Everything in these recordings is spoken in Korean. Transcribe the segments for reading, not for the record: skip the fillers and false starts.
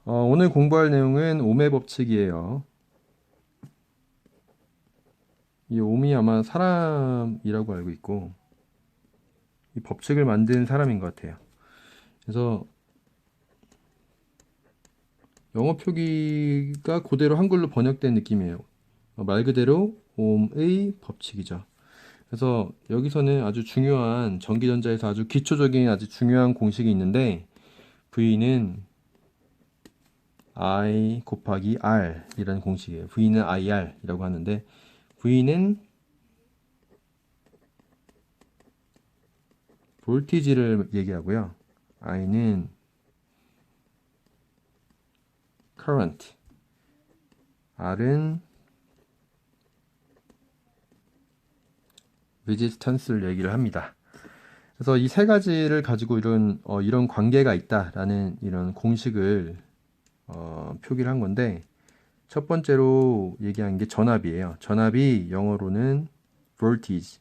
오늘 공부할 내용은 옴의 법칙이에요. 이 옴이 아마 사람이라고 알고 있고, 이 법칙을 만든 사람인 것 같아요. 그래서 영어 표기가 그대로 한글로 번역된 느낌이에요. 말 그대로 옴의 법칙이죠. 그래서 여기서는 아주 중요한 전기전자에서 아주 기초적인 아주 중요한 공식이 있는데, V는 I 곱하기 R 이라는 공식이에요. V는 IR 이라고 하는데, V는 볼티지를 얘기하고요. I는 current, R은 resistance를 얘기를 합니다. 그래서 이 세 가지를 가지고 이런 관계가 있다라는 이런 공식을 표기를 한 건데, 첫 번째로 얘기한 게 전압이에요. 전압이 영어로는 voltage.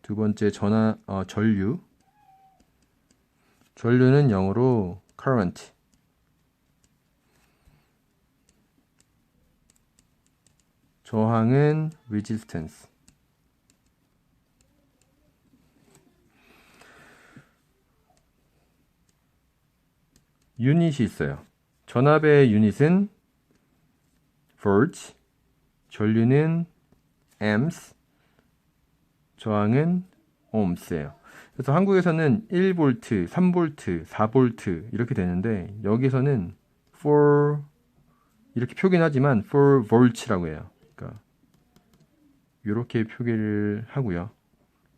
두 번째 전류. 전류는 영어로 current. 저항은 resistance. 유닛이 있어요. 전압의 유닛은 volts, 전류는 amps, 저항은 ohms예요. 그래서 한국에서는 1V, 3V, 4V 이렇게 되는데, 여기서는 for 이렇게 표기는 하지만 for volts라고 해요. 그러니까 이렇게 표기를 하고요.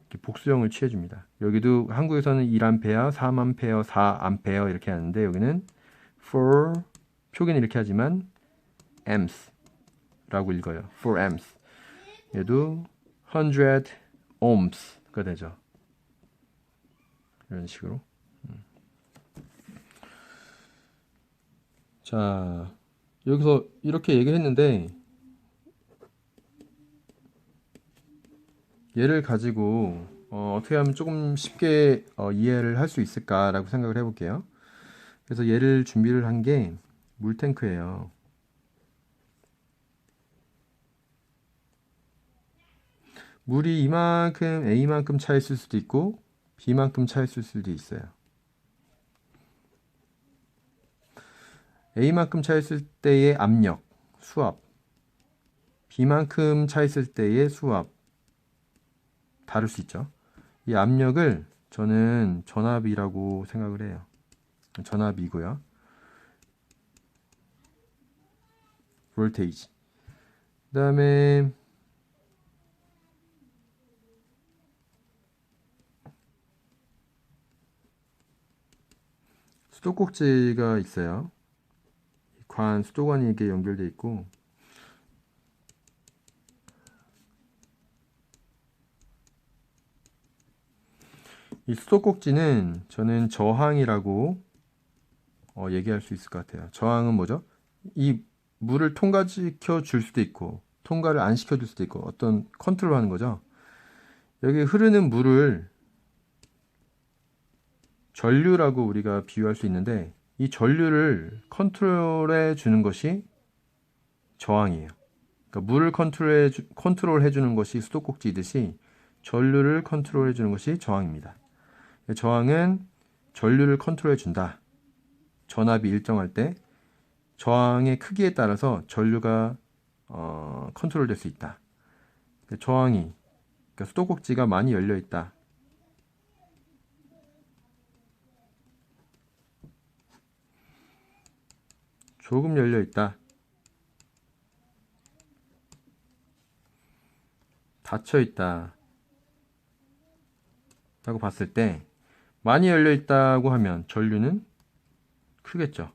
이렇게 복수형을 취해줍니다. 여기도 한국에서는 1A, 3A, 4A 이렇게 하는데, 여기는 for 표기는 이렇게 하지만 amps라고 읽어요. for amps. 얘도 100 ohms가 되죠. 이런 식으로. 자, 여기서 이렇게 얘기를 했는데, 얘를 가지고 떻게 하면 조금 쉽게 이해를 할 수 있을까라고 생각을 해볼게요. 그래서 얘를 준비를 한 게 물탱크예요. 물이 이만큼 A만큼 차 있을 수도 있고 B만큼 차 있을 수도 있어요. A만큼 차 있을 때의 압력, 수압, B만큼 차 있을 때의 수압 다를 수 있죠. 이 압력을 저는 전압이라고 생각을 해요. 전압이고요. 볼테이지. 그다음에 수도꼭지가 있어요. 수도관이 이렇게 연결되어 있고, 이 수도꼭지는 저는 저항이라고 얘기할 수 있을 것 같아요. 저항은 뭐죠? 이 물을 통과시켜 줄 수도 있고 통과를 안 시켜 줄 수도 있고 어떤 컨트롤 하는 거죠. 여기 흐르는 물을 전류라고 우리가 비유할 수 있는데, 이 전류를 컨트롤해 주는 것이 저항이에요. 그러니까 물을 컨트롤해 주는 것이 수도꼭지이듯이 전류를 컨트롤해 주는 것이 저항입니다. 저항은 전류를 컨트롤해 준다. 전압이 일정할 때 저항의 크기에 따라서 전류가 컨트롤 될 수 있다. 저항이, 그러니까 수도꼭지가 많이 열려 있다. 조금 열려 있다. 닫혀 있다. 라고 봤을 때, 많이 열려 있다고 하면 전류는 크겠죠.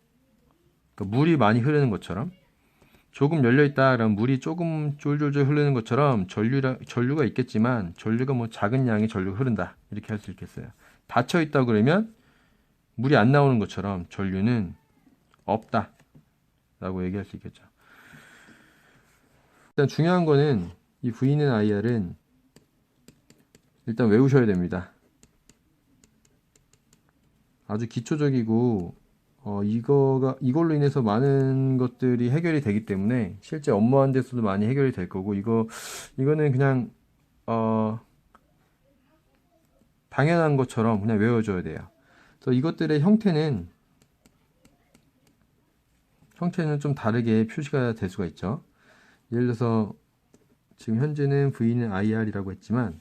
그러니까 물이 많이 흐르는 것처럼, 조금 열려 있다 그러면 물이 조금 쫄쫄쫄 흐르는 것처럼 전류가 있겠지만, 전류가 뭐 작은 양의 전류가 흐른다 이렇게 할 수 있겠어요. 닫혀 있다 그러면 물이 안 나오는 것처럼 전류는 없다 라고 얘기할 수 있겠죠. 일단 중요한 거는 이 V는 IR은 일단 외우셔야 됩니다. 아주 기초적이고 이걸로 인해서 많은 것들이 해결이 되기 때문에 실제 업무하는 데서도 많이 해결이 될 거고 이거는 그냥 당연한 것처럼 그냥 외워줘야 돼요. 그래서 이것들의 형태는 좀 다르게 표시가 될 수가 있죠. 예를 들어서 지금 현재는 V는 IR이라고 했지만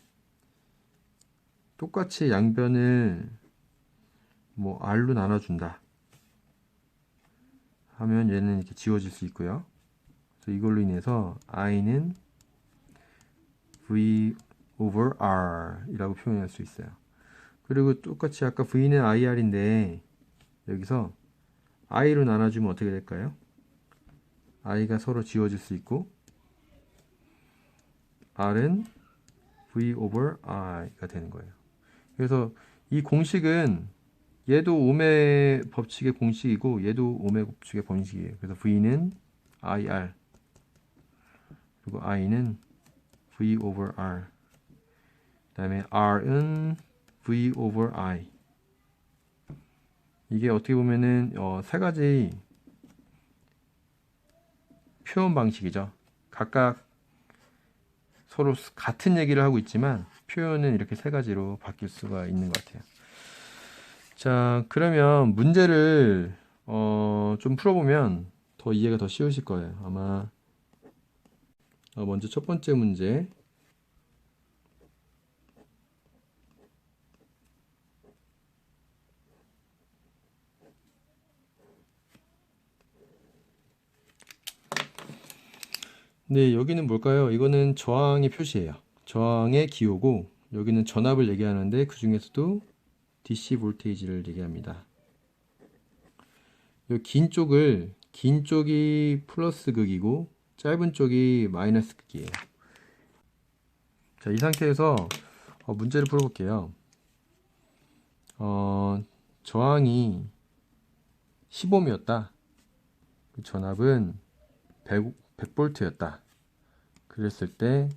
똑같이 양변을 뭐 R로 나눠준다 하면 얘는 이렇게 지워질 수 있고요. 그래서 이걸로 인해서 I는 V over R 이라고 표현할 수 있어요. 그리고 똑같이 아까 V는 IR인데 여기서 I로 나눠주면 어떻게 될까요? I가 서로 지워질 수 있고 R은 V over I가 되는 거예요. 그래서 이 공식은 얘도 오메 법칙의 공식이고 얘도 오메 법칙의 공식이에요. 그래서 V는 IR 그리고 I는 V over R 그 다음에 R은 V over I 이게 어떻게 보면은 세 가지 표현 방식이죠. 각각 서로 같은 얘기를 하고 있지만 표현은 이렇게 세 가지로 바뀔 수가 있는 것 같아요. 자, 그러면 문제를 좀 풀어보면 더 이해가 더 쉬우실 거예요. 아마 먼저 첫 번째 문제. 네, 여기는 뭘까요? 이거는 저항의 표시예요. 저항의 기호고 여기는 전압을 얘기하는데 그 중에서도 DC 볼테이지를 얘기합니다. 이 긴 쪽이 플러스 극이고 짧은 쪽이 마이너스 극이에요. 자, 이 상태에서 문제를 풀어볼게요. 저항이 10ohm이었다. 전압은 100V였다. 그랬을 때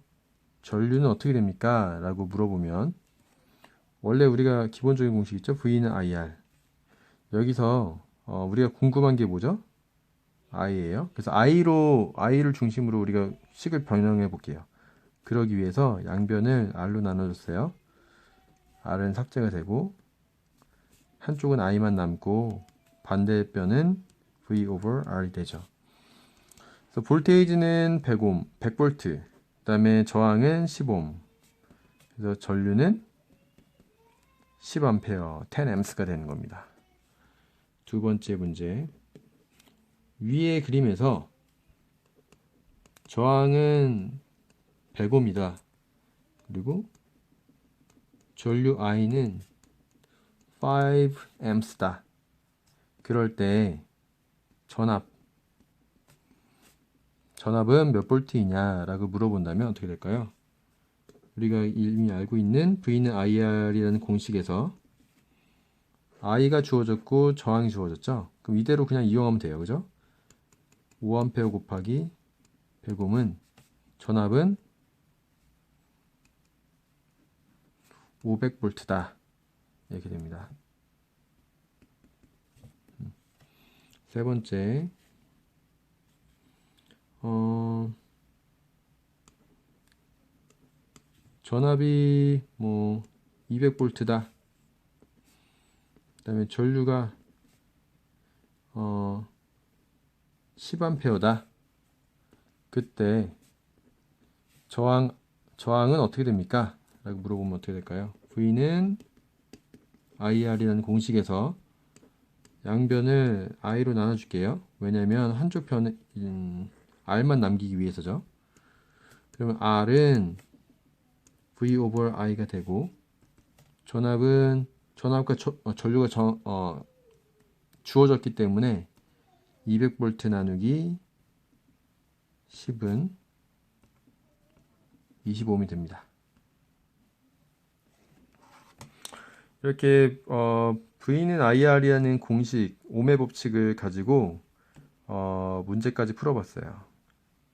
전류는 어떻게 됩니까? 라고 물어보면 원래 우리가 기본적인 공식 있죠? V는 IR. 여기서 우리가 궁금한 게 뭐죠? I예요. 그래서 I를 중심으로 우리가 식을 변형해 볼게요. 그러기 위해서 양변을 R로 나눠줬어요. R은 삭제가 되고 한쪽은 I만 남고 반대변은 V over R이 되죠. 그래서 볼테이지는 100V, 그 다음에 저항은 10ohm. 그래서 전류는 10A, 10A가 되는 겁니다. 두 번째 문제. 위의 그림에서 저항은 100ohm이다. 그리고 전류 I는 5A다. 그럴 때 전압은 몇 볼트이냐 라고 물어본다면 어떻게 될까요? 우리가 이미 알고 있는 V는 IR이라는 공식에서 I가 주어졌고 저항이 주어졌죠? 그럼 이대로 그냥 이용하면 돼요. 그죠? 5A 곱하기 100ohm은 전압은 500V다. 이렇게 됩니다. 세 번째, 전압이 뭐 200V다. 그 다음에 전류가 10A다. 그때 저항은 어떻게 됩니까? 라고 물어보면 어떻게 될까요? V는 IR이라는 공식에서 양변을 I로 나눠줄게요. 왜냐면 한쪽 편은 R만 남기기 위해서죠. 그러면 R은 V over I가 되고 전압과 전류가 주어졌기 때문에 200V 나누기 10은 25ohm이 됩니다. 이렇게 V는 IR이라는 공식 오메 법칙을 가지고 문제까지 풀어봤어요.